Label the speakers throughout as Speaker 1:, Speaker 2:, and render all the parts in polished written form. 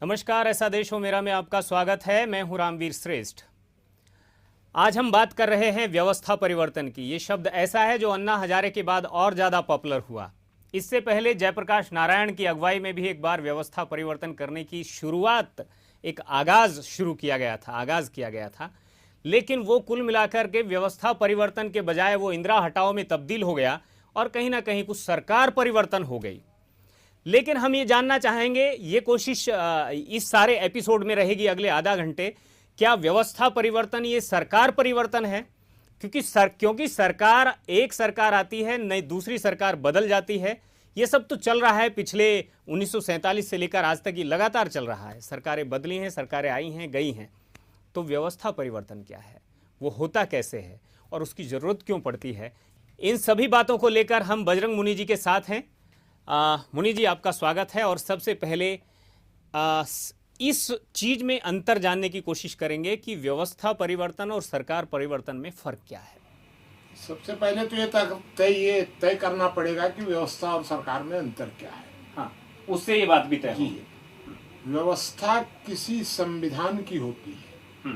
Speaker 1: नमस्कार, ऐसा देश हो मेरा में आपका स्वागत है। मैं हूं रामवीर श्रेष्ठ। आज हम बात कर रहे हैं व्यवस्था परिवर्तन की। ये शब्द ऐसा है जो अन्ना हजारे के बाद और ज़्यादा पॉपुलर हुआ। इससे पहले जयप्रकाश नारायण की अगुवाई में भी एक बार व्यवस्था परिवर्तन करने की शुरुआत, एक आगाज किया गया था। लेकिन वो कुल मिलाकर के व्यवस्था परिवर्तन के बजाय वो इंदिरा हटाओ में तब्दील हो गया और कहीं ना कहीं कुछ सरकार परिवर्तन हो गई। लेकिन हम ये जानना चाहेंगे, ये कोशिश इस सारे एपिसोड में रहेगी अगले आधा घंटे, क्या व्यवस्था परिवर्तन ये सरकार परिवर्तन है? क्योंकि सरकार, एक सरकार आती है, नई दूसरी सरकार बदल जाती है। ये सब तो चल रहा है, पिछले 1947 से लेकर आज तक ये लगातार चल रहा है। सरकारें बदली हैं, सरकारें आई हैं, गई हैं। तो व्यवस्था परिवर्तन क्या है, वो होता कैसे है और उसकी ज़रूरत क्यों पड़ती है? इन सभी बातों को लेकर हम बजरंग मुनि जी के साथ हैं। मुनि जी, आपका स्वागत है। और सबसे पहले इस चीज में अंतर जानने की कोशिश करेंगे कि व्यवस्था परिवर्तन और सरकार परिवर्तन में फर्क क्या है।
Speaker 2: सबसे पहले तो ये तय करना पड़ेगा कि व्यवस्था और सरकार में अंतर क्या है।
Speaker 1: हाँ, उससे ये बात भी तय
Speaker 2: होगी। व्यवस्था किसी संविधान की होती है,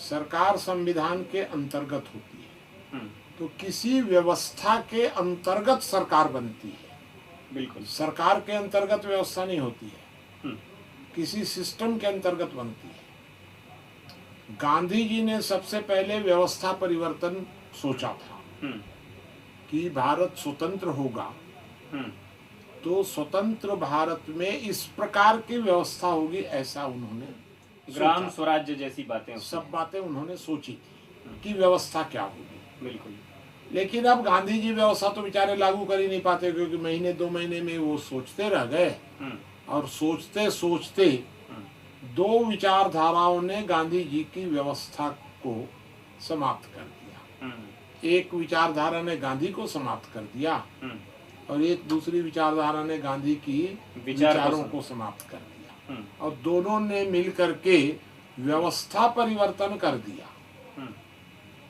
Speaker 2: सरकार संविधान के अंतर्गत होती है। तो किसी व्यवस्था के अंतर्गत सरकार बनती है।
Speaker 1: बिल्कुल,
Speaker 2: सरकार के अंतर्गत व्यवस्था नहीं होती है, किसी सिस्टम के अंतर्गत बनती है। गांधी जी ने सबसे पहले व्यवस्था परिवर्तन सोचा था कि भारत स्वतंत्र होगा तो स्वतंत्र भारत में इस प्रकार की व्यवस्था होगी, ऐसा उन्होंने
Speaker 1: ग्राम स्वराज्य जैसी बातें,
Speaker 2: सब बातें उन्होंने सोची थी कि व्यवस्था क्या होगी।
Speaker 1: बिल्कुल।
Speaker 2: लेकिन अब गांधी जी व्यवस्था तो बेचारे लागू कर ही नहीं पाते, क्योंकि महीने 2 महीने में वो सोचते रह गए। और सोचते सोचते दो विचारधाराओं ने गांधी जी की व्यवस्था को समाप्त कर दिया। एक विचारधारा ने गांधी को समाप्त कर दिया और एक दूसरी विचारधारा ने गांधी की विचारों को समाप्त कर दिया। और दोनों ने मिलकर के व्यवस्था परिवर्तन कर दिया।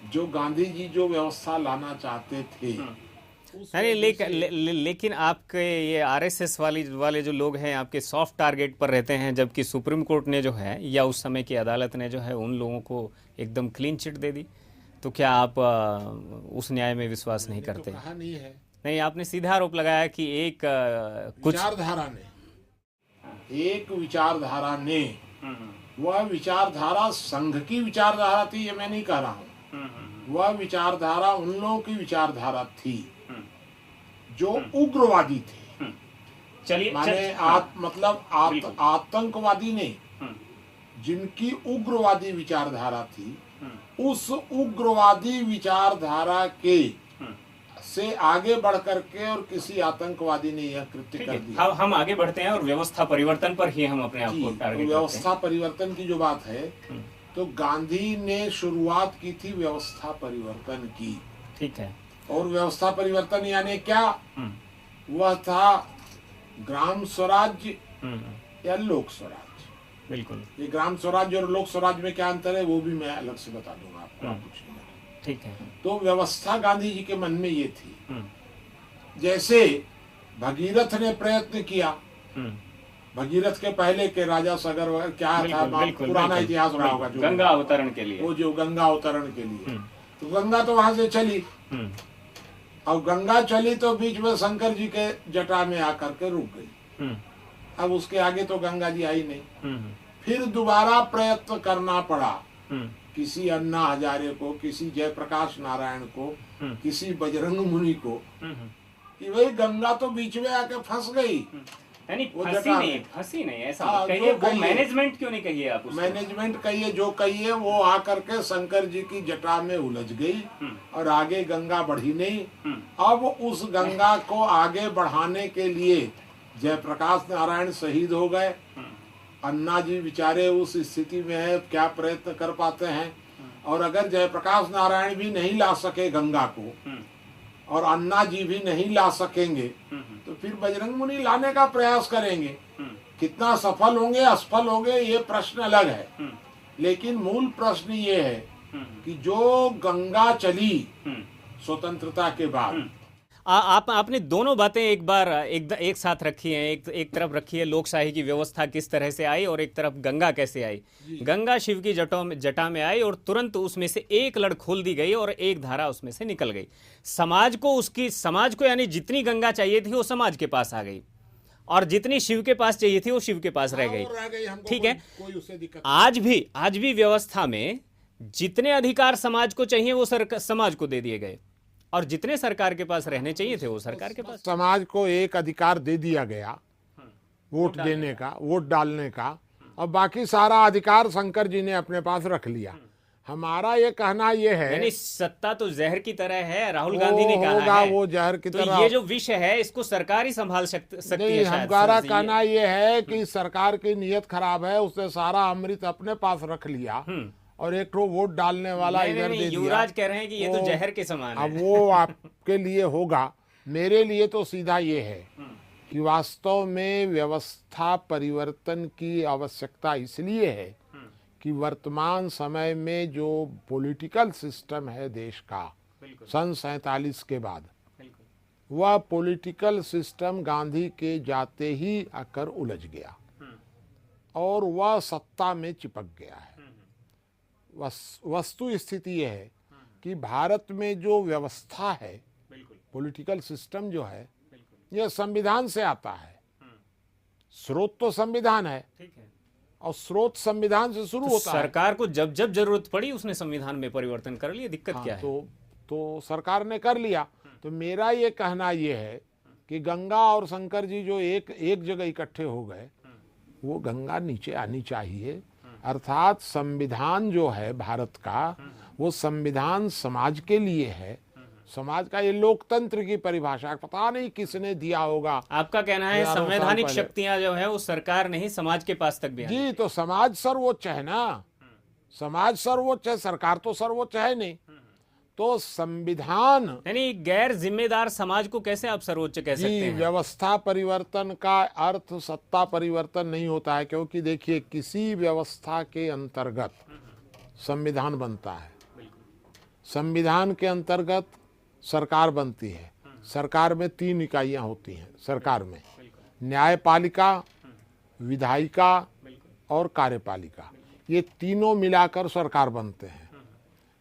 Speaker 2: जो गांधी जी जो व्यवस्था लाना चाहते थे।
Speaker 1: अरे लेकिन आपके ये आरएसएस वाले जो लोग हैं, आपके सॉफ्ट टारगेट पर रहते हैं, जबकि सुप्रीम कोर्ट ने जो है, या उस समय की अदालत ने जो है, उन लोगों को एकदम क्लीन चिट दे दी। तो क्या आप उस न्याय में विश्वास नहीं करते?
Speaker 2: तो कहा नहीं है।
Speaker 1: नहीं, आपने सीधा आरोप लगाया कि एक
Speaker 2: विचारधारा ने वह विचारधारा संघ की विचारधारा थी, ये मैं नहीं कह रहा हूँ। वह विचारधारा उन लोगों की विचारधारा थी जो उग्रवादी थे।
Speaker 1: चलिए,
Speaker 2: मतलब आतंकवादी नहीं, जिनकी उग्रवादी विचारधारा थी, उस उग्रवादी विचारधारा के से आगे बढ़ करके और किसी आतंकवादी ने यह कृत्य कर दिया।
Speaker 1: हम आगे बढ़ते हैं और व्यवस्था परिवर्तन पर ही हम अपने आप को टारगेट।
Speaker 2: व्यवस्था परिवर्तन की जो बात है, तो गांधी ने शुरुआत की थी व्यवस्था परिवर्तन की।
Speaker 1: ठीक है। और
Speaker 2: व्यवस्था परिवर्तन यानी क्या? वह था ग्राम स्वराज्य या लोक स्वराज्य।
Speaker 1: बिल्कुल।
Speaker 2: ये ग्राम स्वराज्य और लोक स्वराज्य में क्या अंतर है, वो भी मैं अलग से बता दूंगा आपको, आप पूछिएगा।
Speaker 1: ठीक है।
Speaker 2: तो व्यवस्था गांधी जी के मन में ये थी। जैसे भगीरथ ने प्रयत्न किया, भगीरथ के पहले के राजा सगर क्या था, पुराना इतिहास रहा होगा, जो
Speaker 1: गंगा अवतरण के लिए,
Speaker 2: वो जो गंगा अवतरण के लिए, तो गंगा तो वहां से चली। और गंगा चली तो बीच में शंकर जी के जटा में आकर के रुक गई। अब उसके आगे तो गंगा जी आई नहीं। फिर दोबारा प्रयत्न करना पड़ा, किसी अन्ना हजारे को, किसी जयप्रकाश नारायण को, किसी बजरंग मुनि को, कि भाई गंगा तो बीच में आके फंस गई।
Speaker 1: फंसी नहीं, ऐसा कहिए। वो मैनेजमेंट क्यों नहीं कहिए आप?
Speaker 2: मैनेजमेंट कहिए, जो कहिए, वो आकर के शंकर जी की जटा में उलझ गई और आगे गंगा बढ़ी नहीं। अब उस गंगा को आगे बढ़ाने के लिए जयप्रकाश नारायण शहीद हो गए। अन्ना जी बेचारे उस स्थिति में है, क्या प्रयत्न कर पाते हैं। और अगर जयप्रकाश नारायण भी नहीं ला सके गंगा को, और अन्ना जी भी नहीं ला सकेंगे, तो फिर बजरंग मुनि लाने का प्रयास करेंगे। कितना सफल होंगे, असफल होंगे, ये प्रश्न अलग है। लेकिन मूल प्रश्न ये है कि जो गंगा चली स्वतंत्रता के बाद,
Speaker 1: आप आपने दोनों बातें एक बार एक साथ रखी हैं। एक तरफ रखी है लोकशाही की व्यवस्था किस तरह से आई, और एक तरफ गंगा कैसे आई। गंगा शिव की जटा में आई और तुरंत उसमें से एक लड़ खोल दी गई और एक धारा उसमें से निकल गई। समाज को यानी जितनी गंगा चाहिए थी वो समाज के पास आ गई, और जितनी शिव के पास चाहिए थी वो शिव के पास रह गई। ठीक है,
Speaker 2: कोई उससे दिक्कत
Speaker 1: आज भी व्यवस्था में जितने अधिकार समाज को चाहिए वो समाज को दे दिए गए, और जितने सरकार के पास रहने चाहिए थे वो सरकार के पास।
Speaker 2: समाज को एक अधिकार दे दिया गया वोट देने का, वोट डालने का, और बाकी सारा अधिकार शंकर जी ने अपने पास रख लिया। हमारा ये कहना ये है,
Speaker 1: यानी सत्ता तो जहर की तरह है, राहुल गांधी ने कहा
Speaker 2: होगा
Speaker 1: है।
Speaker 2: वो जहर की
Speaker 1: तो
Speaker 2: तरह।
Speaker 1: ये जो विषय है इसको सरकार ही संभाल सकती
Speaker 2: नहीं,
Speaker 1: है शायद।
Speaker 2: हमारा कहना ये है कि सरकार की नीयत खराब है, उसने सारा अमृत अपने पास रख लिया और एक ठो वोट डालने वाला इधर दे दिया।
Speaker 1: युवराज कह रहे हैं कि ये तो जहर के समान है।
Speaker 2: अब वो आपके लिए होगा, मेरे लिए तो सीधा ये है कि वास्तव में व्यवस्था परिवर्तन की आवश्यकता इसलिए है कि वर्तमान समय में जो पॉलिटिकल सिस्टम है देश का सन 47 के बाद, वह पॉलिटिकल सिस्टम गांधी के जाते ही आकर उलझ गया और वह सत्ता में चिपक गया है। वस्तु स्थिति यह है कि भारत में जो व्यवस्था है, पॉलिटिकल सिस्टम जो है, यह संविधान से आता है। स्रोत तो संविधान है, और स्रोत संविधान से शुरू होता है।
Speaker 1: सरकार को जब जब जरूरत पड़ी उसने संविधान में परिवर्तन कर लिया। दिक्कत क्या है?
Speaker 2: तो सरकार ने कर लिया। तो मेरा ये कहना ये है कि गंगा और शंकर जी जो एक जगह इकट्ठे हो गए, वो गंगा नीचे आनी चाहिए। अर्थात संविधान जो है भारत का, वो संविधान समाज के लिए है। समाज का, ये लोकतंत्र की परिभाषा पता नहीं किसने दिया होगा।
Speaker 1: आपका कहना है संवैधानिक शक्तियां जो है वो सरकार नहीं समाज के पास तक भी आनी।
Speaker 2: जी, तो समाज सर्वोच्च है ना, समाज सर्वोच्च है, सरकार तो सर्वोच्च है नहीं। तो संविधान
Speaker 1: यानी गैर जिम्मेदार समाज को कैसे आप सर्वोच्च कह सकते हैं?
Speaker 2: व्यवस्था परिवर्तन का अर्थ सत्ता परिवर्तन नहीं होता है, क्योंकि देखिए किसी व्यवस्था के अंतर्गत संविधान बनता है, संविधान के अंतर्गत सरकार बनती है। सरकार में 3 इकाइयां होती हैं। सरकार में न्यायपालिका, विधायिका और कार्यपालिका, ये तीनों मिलाकर सरकार बनते हैं।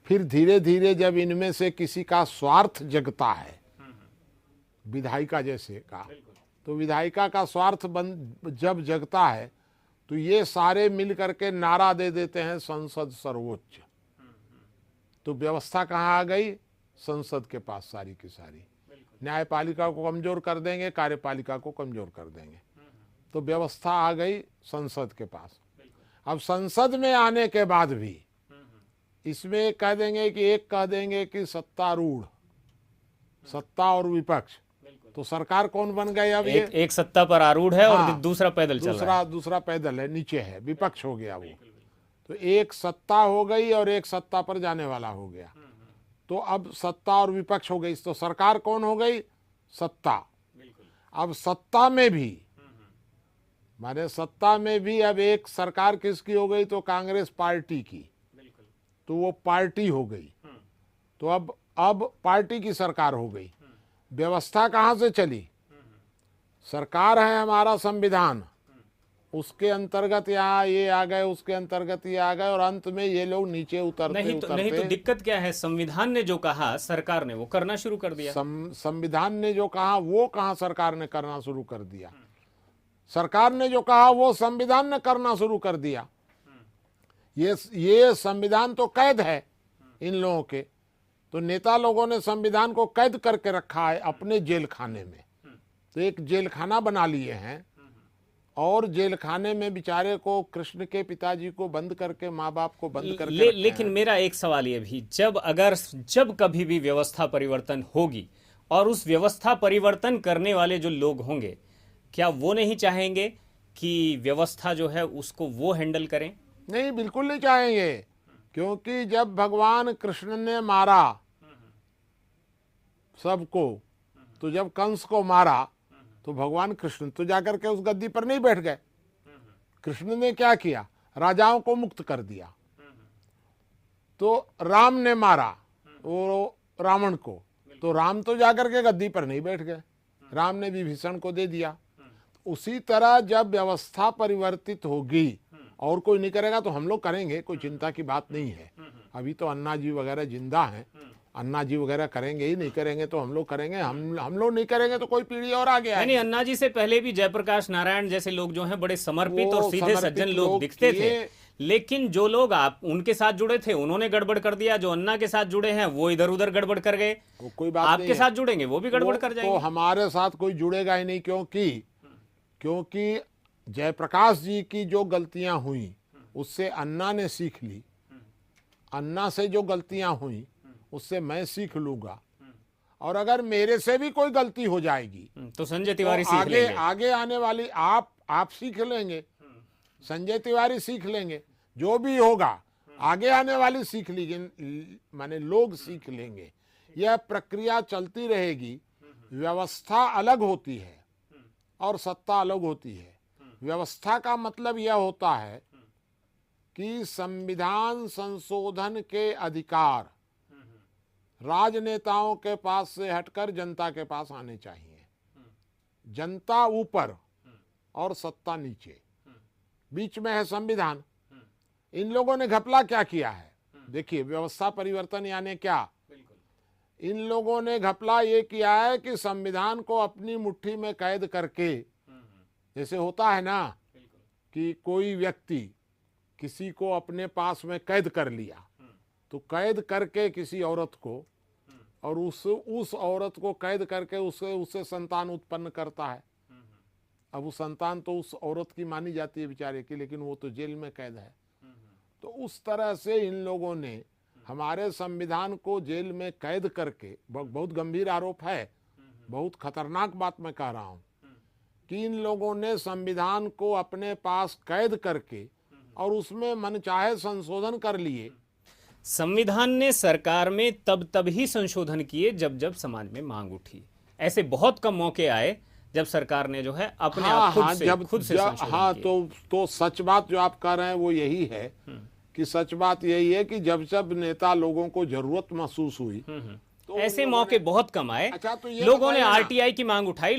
Speaker 2: फिर धीरे धीरे जब इनमें से किसी का स्वार्थ जगता है, विधायिका जैसे का, तो विधायिका का स्वार्थ जब जगता है तो ये सारे मिल करके नारा दे देते हैं संसद सर्वोच्च। तो व्यवस्था कहाँ आ गई? संसद के पास सारी की सारी। न्यायपालिका को कमजोर कर देंगे, कार्यपालिका को कमजोर कर देंगे, तो व्यवस्था आ गई संसद के पास। अब संसद में आने के बाद भी इसमें कह देंगे कि एक कह देंगे कि सत्तारूढ़, सत्ता और विपक्ष, तो सरकार कौन बन गई? अब
Speaker 1: एक सत्ता पर आरूढ़ है और दूसरा पैदल चल रहा है।
Speaker 2: दूसरा पैदल है, नीचे है, विपक्ष हो गया वो। तो एक सत्ता हो गई और एक सत्ता पर जाने वाला हो गया। तो अब सत्ता और विपक्ष हो गई, तो सरकार कौन हो गई? सत्ता। अब सत्ता में भी, माने सत्ता में भी अब एक सरकार किसकी हो गई? तो कांग्रेस पार्टी की, तो वो पार्टी हो गई। तो अब पार्टी की सरकार हो गई। व्यवस्था कहाँ से चली? सरकार है हमारा संविधान, उसके अंतर्गत यहाँ ये आ गए, उसके अंतर्गत ये आ गए, और अंत में ये लोग नीचे उतरते
Speaker 1: नहीं तो दिक्कत क्या है? संविधान ने जो कहा सरकार ने वो करना शुरू कर दिया।
Speaker 2: संविधान ने जो कहा वो कहाँ सरकार ने करना शुरू कर दिया? सरकार ने जो कहा वो संविधान ने करना शुरू कर दिया। ये संविधान तो कैद है इन लोगों के। तो नेता लोगों ने संविधान को कैद करके रखा है अपने जेल खाने में। तो एक जेल खाना बना लिए हैं, और जेल खाने में बेचारे को, कृष्ण के पिताजी को बंद करके, माँ बाप को बंद करके
Speaker 1: लेकिन मेरा एक सवाल ये भी, जब कभी भी व्यवस्था परिवर्तन होगी और उस व्यवस्था परिवर्तन करने वाले जो लोग होंगे, क्या वो नहीं चाहेंगे कि व्यवस्था जो है उसको वो हैंडल करें?
Speaker 2: नहीं, बिल्कुल नहीं चाहेंगे, क्योंकि जब भगवान कृष्ण ने मारा सबको, तो जब कंस को मारा तो भगवान कृष्ण तो जाकर के उस गद्दी पर नहीं बैठ गए। कृष्ण ने क्या किया? राजाओं को मुक्त कर दिया। तो राम ने मारा वो रावण को, तो राम तो जाकर के गद्दी पर नहीं बैठ गए, राम ने विभीषण को दे दिया। उसी तरह जब व्यवस्था परिवर्तित होगी और कोई नहीं करेगा तो हम लोग करेंगे, कोई चिंता की बात नहीं है। अभी तो अन्ना जी वगैरह जिंदा हैं, अन्ना जी वगैरह करेंगे ही, नहीं करेंगे तो हम लोग करेंगे। हम लोग नहीं करेंगे तो कोई पीढ़ी और आगे आएगी।
Speaker 1: नहीं, अन्ना जी से पहले भी जयप्रकाश नारायण जैसे लोग जो हैं बड़े समर्पित और सीधे सज्जन लोग दिखते थे, लेकिन जो लोग आप उनके साथ जुड़े थे उन्होंने गड़बड़ कर दिया। जो अन्ना के साथ जुड़े हैं वो इधर उधर गड़बड़ कर गए।
Speaker 2: कोई बात
Speaker 1: आपके साथ जुड़ेंगे वो भी गड़बड़ कर जाएंगे।
Speaker 2: तो हमारे साथ कोई जुड़ेगा ही नहीं, क्योंकि जयप्रकाश जी की जो गलतियां हुई उससे अन्ना ने सीख ली। अन्ना से जो गलतियां हुई उससे मैं सीख लूंगा, और अगर मेरे से भी कोई गलती हो जाएगी
Speaker 1: तो संजय तिवारी
Speaker 2: तो
Speaker 1: सीख लेंगे।
Speaker 2: आगे आने वाली आप सीख लेंगे, संजय तिवारी सीख लेंगे, जो भी होगा आगे आने वाली सीख लेंगे, माने लोग सीख लेंगे। यह प्रक्रिया चलती रहेगी। व्यवस्था अलग होती है और सत्ता अलग होती है। व्यवस्था का मतलब यह होता है कि संविधान संशोधन के अधिकार राजनेताओं के पास से हटकर जनता के पास आने चाहिए। जनता ऊपर और सत्ता नीचे, बीच में है संविधान। इन लोगों ने घपला क्या किया है? देखिए, व्यवस्था परिवर्तन यानी क्या? इन लोगों ने घपला ये किया है कि संविधान को अपनी मुट्ठी में कैद करके, जैसे होता है ना कि कोई व्यक्ति किसी को अपने पास में कैद कर लिया, तो कैद करके किसी औरत को, और उस औरत को कैद करके उससे संतान उत्पन्न करता है। अब वो संतान तो उस औरत की मानी जाती है बेचारे की, लेकिन वो तो जेल में कैद है। तो उस तरह से इन लोगों ने हमारे संविधान को जेल में कैद करके, बहुत गंभीर आरोप है, बहुत खतरनाक बात मैं कह रहा हूँ, कि इन लोगों ने संविधान को अपने पास कैद करके और उसमें मनचाहे संशोधन कर लिए।
Speaker 1: संविधान ने सरकार में तब ही संशोधन किए जब समाज में मांग उठी। ऐसे बहुत कम मौके आए जब सरकार ने जो है अपने आप खुद से संशोधन किए।
Speaker 2: तो सच बात जो आप कह रहे हैं वो यही है कि सच बात यही है कि जब नेता लोगों को जरूरत महसूस हुई तो
Speaker 1: ऐसे मौके बहुत कम आए।
Speaker 2: अच्छा, तो ये
Speaker 1: लोगों ने आरटीआई की मांग उठाई,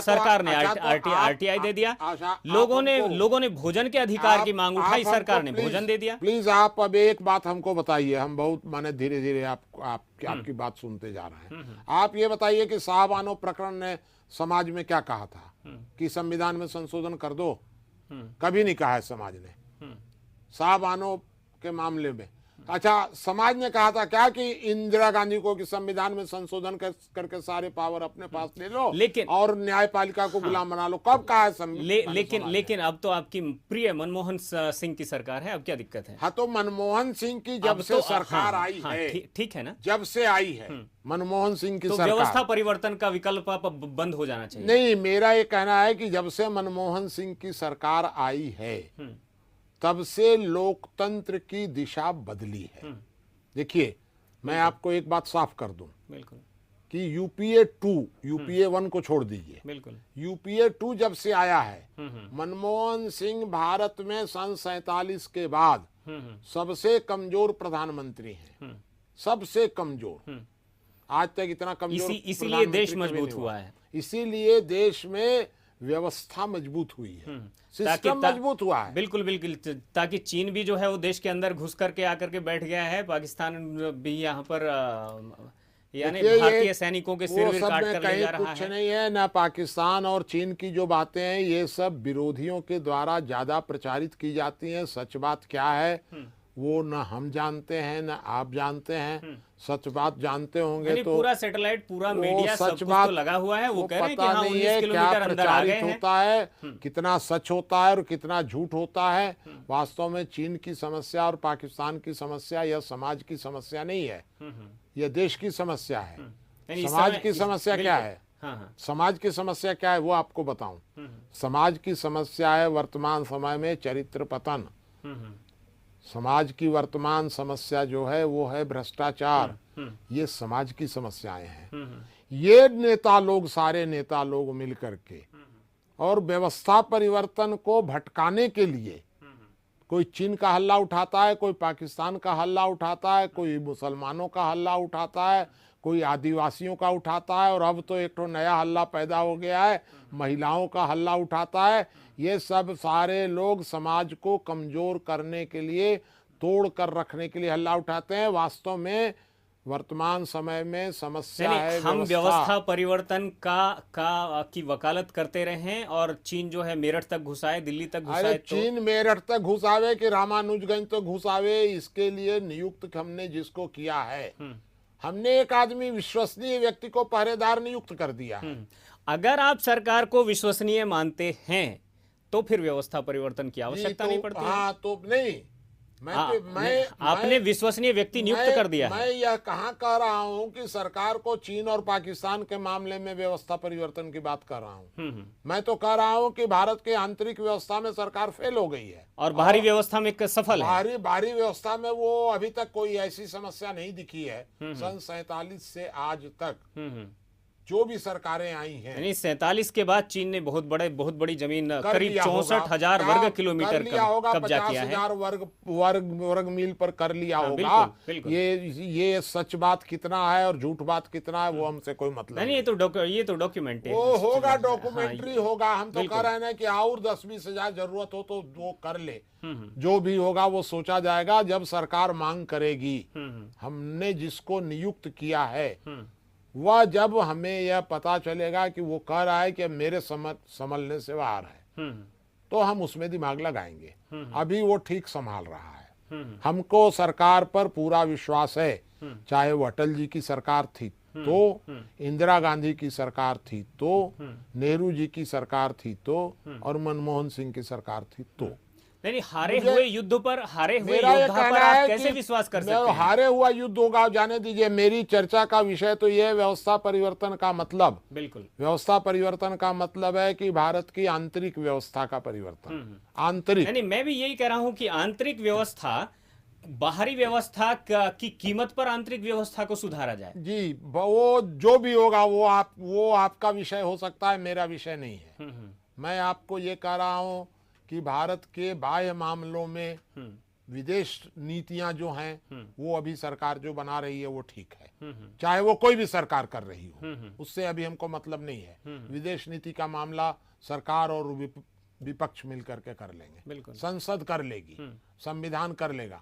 Speaker 1: सरकार ने आरटीआई दे दिया। लोगों ने भोजन के अधिकार की मांग उठाई, सरकार ने भोजन दे दिया।
Speaker 2: प्लीज आप अब एक बात हमको बताइए, हम बहुत माने धीरे धीरे आपकी बात सुनते जा रहे हैं। आप ये बताइए कि साहबानो प्रकरण ने समाज में क्या कहा था कि संविधान में संशोधन कर दो? कभी नहीं कहा है समाज ने साहबानो के मामले में। अच्छा, समाज ने कहा था क्या कि इंदिरा गांधी को कि संविधान में संशोधन करके सारे पावर अपने पास ले लो, लेकिन और न्यायपालिका को गुलाम बना लो? कब कहा है
Speaker 1: लेकिन अब तो आपकी प्रिय मनमोहन सिंह की सरकार है, अब क्या दिक्कत है?
Speaker 2: हाँ, तो मनमोहन सिंह की जब से सरकार आई है,
Speaker 1: ठीक है ना,
Speaker 2: जब से आई है मनमोहन सिंह की सरकार,
Speaker 1: व्यवस्था परिवर्तन का विकल्प बंद हो जाना चाहिए।
Speaker 2: नहीं, मेरा ये कहना है कि जब से मनमोहन सिंह की सरकार आई है तब से लोकतंत्र की दिशा बदली है। देखिए, मैं आपको एक बात साफ कर दूं,
Speaker 1: बिल्कुल,
Speaker 2: कि यूपीए 1 को छोड़ दीजिए,
Speaker 1: बिल्कुल,
Speaker 2: यूपीए 2 जब से आया है, मनमोहन सिंह भारत में सन 47 के बाद सबसे कमजोर प्रधानमंत्री हैं, सबसे कमजोर। आज तक इतना कमजोर
Speaker 1: इसीलिए देश मजबूत हुआ है,
Speaker 2: इसीलिए देश में व्यवस्था मजबूत हुई है, सिस्टम मजबूत हुआ है।
Speaker 1: बिल्कुल बिल्कुल, ताकि चीन भी जो है वो देश के अंदर घुस करके आकर के बैठ गया है, पाकिस्तान भी यहाँ पर यानी भारतीय सैनिकों के सिर काट कर ले जा रहा है।
Speaker 2: कुछ नहीं है ना, पाकिस्तान और चीन की जो बातें हैं ये सब विरोधियों के द्वारा ज्यादा प्रचारित की जाती हैं। सच बात क्या है वो न हम जानते हैं न आप जानते हैं। सच बात जानते होंगे तो
Speaker 1: पूरा सैटेलाइट, पूरा मीडिया सब कुछ तो लगा हुआ है, वो कह रहे हैं कि हाँ, 19
Speaker 2: क्या
Speaker 1: किलोमीटर अंदर आ गए हैं।
Speaker 2: होता है, कितना सच होता है और कितना झूठ होता है। वास्तव में चीन की समस्या और पाकिस्तान की समस्या यह समाज की समस्या नहीं है, यह देश की समस्या है। समाज की समस्या क्या है? समाज की समस्या क्या है वो आपको बताऊं। समाज की समस्या है वर्तमान समय में चरित्र पतन। समाज की वर्तमान समस्या जो है वो है भ्रष्टाचार। ये समाज की समस्याएं हैं। ये नेता लोग, सारे नेता लोग मिलकर के और व्यवस्था परिवर्तन को भटकाने के लिए कोई चीन का हल्ला उठाता है, कोई पाकिस्तान का हल्ला उठाता है, कोई मुसलमानों का हल्ला उठाता है, कोई आदिवासियों का उठाता है, और अब तो एक तो नया हल्ला पैदा हो गया है, महिलाओं का हल्ला उठाता है। ये सब सारे लोग समाज को कमजोर करने के लिए, तोड़ कर रखने के लिए हल्ला उठाते हैं। वास्तव में वर्तमान समय में समस्या है
Speaker 1: हम व्यवस्था परिवर्तन की वकालत करते रहे, और चीन जो है मेरठ तक घुसाए, दिल्ली तक घुसाए।
Speaker 2: अरे चीन मेरठ तक घुसावे कि रामानुजगंज तक घुसावे, इसके लिए नियुक्त हमने जिसको किया है, हमने एक आदमी विश्वसनीय व्यक्ति को पहरेदार नियुक्त कर दिया है।
Speaker 1: अगर आप सरकार को विश्वसनीय मानते हैं तो फिर व्यवस्था परिवर्तन की आवश्यकता नहीं पड़ती।
Speaker 2: हाँ तो नहीं,
Speaker 1: आपने विश्वसनीय व्यक्ति नियुक्त कर दिया है।
Speaker 2: मैं यह कहाँ कह रहा हूँ कि सरकार को चीन और पाकिस्तान के मामले में व्यवस्था परिवर्तन की बात कर रहा हूँ। मैं तो कह रहा हूँ कि भारत के आंतरिक व्यवस्था में सरकार फेल हो गई है
Speaker 1: और बाहरी व्यवस्था में सफल है।
Speaker 2: बाहरी व्यवस्था में वो अभी तक कोई ऐसी समस्या नहीं दिखी है। सन 47 से आज तक जो भी सरकारें आई हैं,
Speaker 1: यानी 47 के बाद चीन ने बहुत बड़ी जमीन, करीब 64,000 वर्ग किलोमीटर कब्जा किया है।
Speaker 2: 64,000 वर्ग मील पर कर लिया होगा।
Speaker 1: बिल्कुल।
Speaker 2: ये सच बात कितना है और झूठ बात कितना है वो हमसे कोई मतलब
Speaker 1: नहीं। ये तो डॉक्यूमेंट है,
Speaker 2: वो होगा, डॉक्यूमेंटरी होगा। हम तो कह रहे हैं कि और 10-20 हजार जरूरत हो तो वो कर ले। जो भी होगा वो सोचा जाएगा जब सरकार मांग करेगी। हमने जिसको नियुक्त किया है वह, जब हमें यह पता चलेगा कि वो कह रहा है कि मेरे संभलने से बाहर है, तो हम उसमें दिमाग लगाएंगे। अभी वो ठीक संभाल रहा है। हमको सरकार पर पूरा विश्वास है, चाहे वो अटल जी की सरकार थी तो, इंदिरा गांधी की सरकार थी तो, नेहरू जी की सरकार थी तो, और मनमोहन सिंह की सरकार थी तो।
Speaker 1: नहीं, हारे हुए युद्ध पर, हारे हुए योद्धा पर आप कैसे विश्वास कर सकते हैं?
Speaker 2: हारे हुआ युद्ध होगा, जाने दीजिए। मेरी चर्चा का विषय तो यह व्यवस्था परिवर्तन का मतलब,
Speaker 1: बिल्कुल, व्यवस्था
Speaker 2: परिवर्तन का मतलब है कि भारत की आंतरिक व्यवस्था का परिवर्तन। आंतरिक,
Speaker 1: नहीं, मैं भी यही कह रहा हूं कि आंतरिक व्यवस्था, बाहरी व्यवस्था की कीमत पर आंतरिक व्यवस्था को सुधारा जाए।
Speaker 2: जी, वो जो भी होगा वो आपका विषय हो सकता है, मेरा विषय नहीं है। मैं आपको ये कह रहा हूँ कि भारत के बाह्य मामलों में विदेश नीतियां जो हैं वो अभी सरकार जो बना रही है वो ठीक है, चाहे वो कोई भी सरकार कर रही हो, उससे अभी हमको मतलब नहीं है। विदेश नीति का मामला सरकार और विपक्ष मिलकर के कर लेंगे, संसद कर लेगी, संविधान कर लेगा।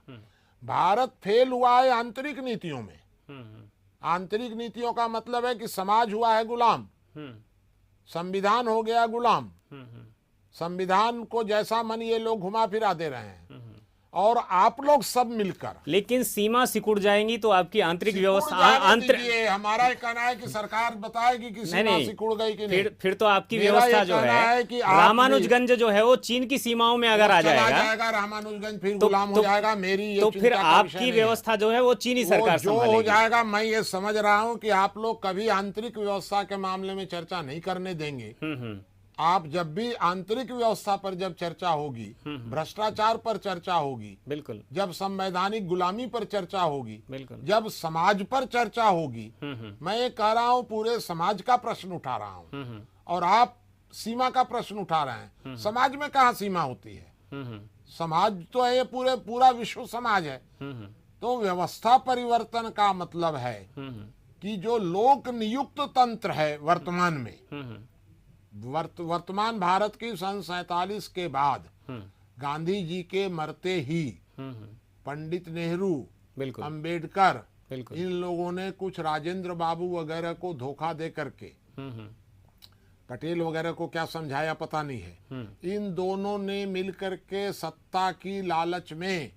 Speaker 2: भारत फेल हुआ है आंतरिक नीतियों में। आंतरिक नीतियों का मतलब है कि समाज हुआ है गुलाम, संविधान हो गया गुलाम। संविधान को जैसा मन ये लोग घुमा फिरा दे रहे हैं, और आप लोग सब मिलकर।
Speaker 1: लेकिन सीमा सिकुड़ जाएंगी तो आपकी आंतरिक व्यवस्था,
Speaker 2: हमारा कहना है कि सरकार बताएगी कि सीमा सिकुड़ गई कि नहीं।
Speaker 1: फिर तो आपकी व्यवस्था जो है कि रामानुजगंज जो है वो चीन की सीमाओं में अगर आ जाएगा,
Speaker 2: रामानुजगंज फिर गुलाम हो जाएगा। मेरी
Speaker 1: तो फिर आपकी व्यवस्था जो है वो चीनी सरकार
Speaker 2: जो हो जाएगा। मैं ये समझ रहा हूँ कि आप लोग कभी आंतरिक व्यवस्था के मामले में चर्चा नहीं करने देंगे। आप जब भी आंतरिक व्यवस्था पर जब चर्चा होगी, भ्रष्टाचार पर चर्चा होगी,
Speaker 1: बिल्कुल,
Speaker 2: जब संवैधानिक गुलामी पर चर्चा होगी,
Speaker 1: बिल्कुल,
Speaker 2: जब समाज पर चर्चा होगी, मैं ये कह रहा हूँ पूरे समाज का प्रश्न उठा रहा हूँ, और आप सीमा का प्रश्न उठा रहे हैं। समाज में कहाँ सीमा होती है? समाज तो है, ये पूरा विश्व समाज है। तो व्यवस्था परिवर्तन का मतलब है कि जो लोक नियुक्त तंत्र है वर्तमान में, वर्तमान भारत की सन 47 के बाद गांधी जी के मरते ही पंडित नेहरू, अंबेडकर, इन लोगों ने कुछ राजेंद्र बाबू वगैरह को धोखा दे करके, पटेल वगैरह को क्या समझाया पता नहीं है, इन दोनों ने मिलकर के सत्ता की लालच में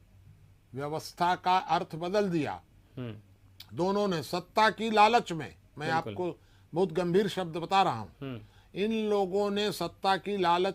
Speaker 2: व्यवस्था का अर्थ बदल दिया। दोनों ने सत्ता की लालच में, मैं आपको बहुत गंभीर शब्द बता रहा हूं, इन लोगों ने सत्ता की लालच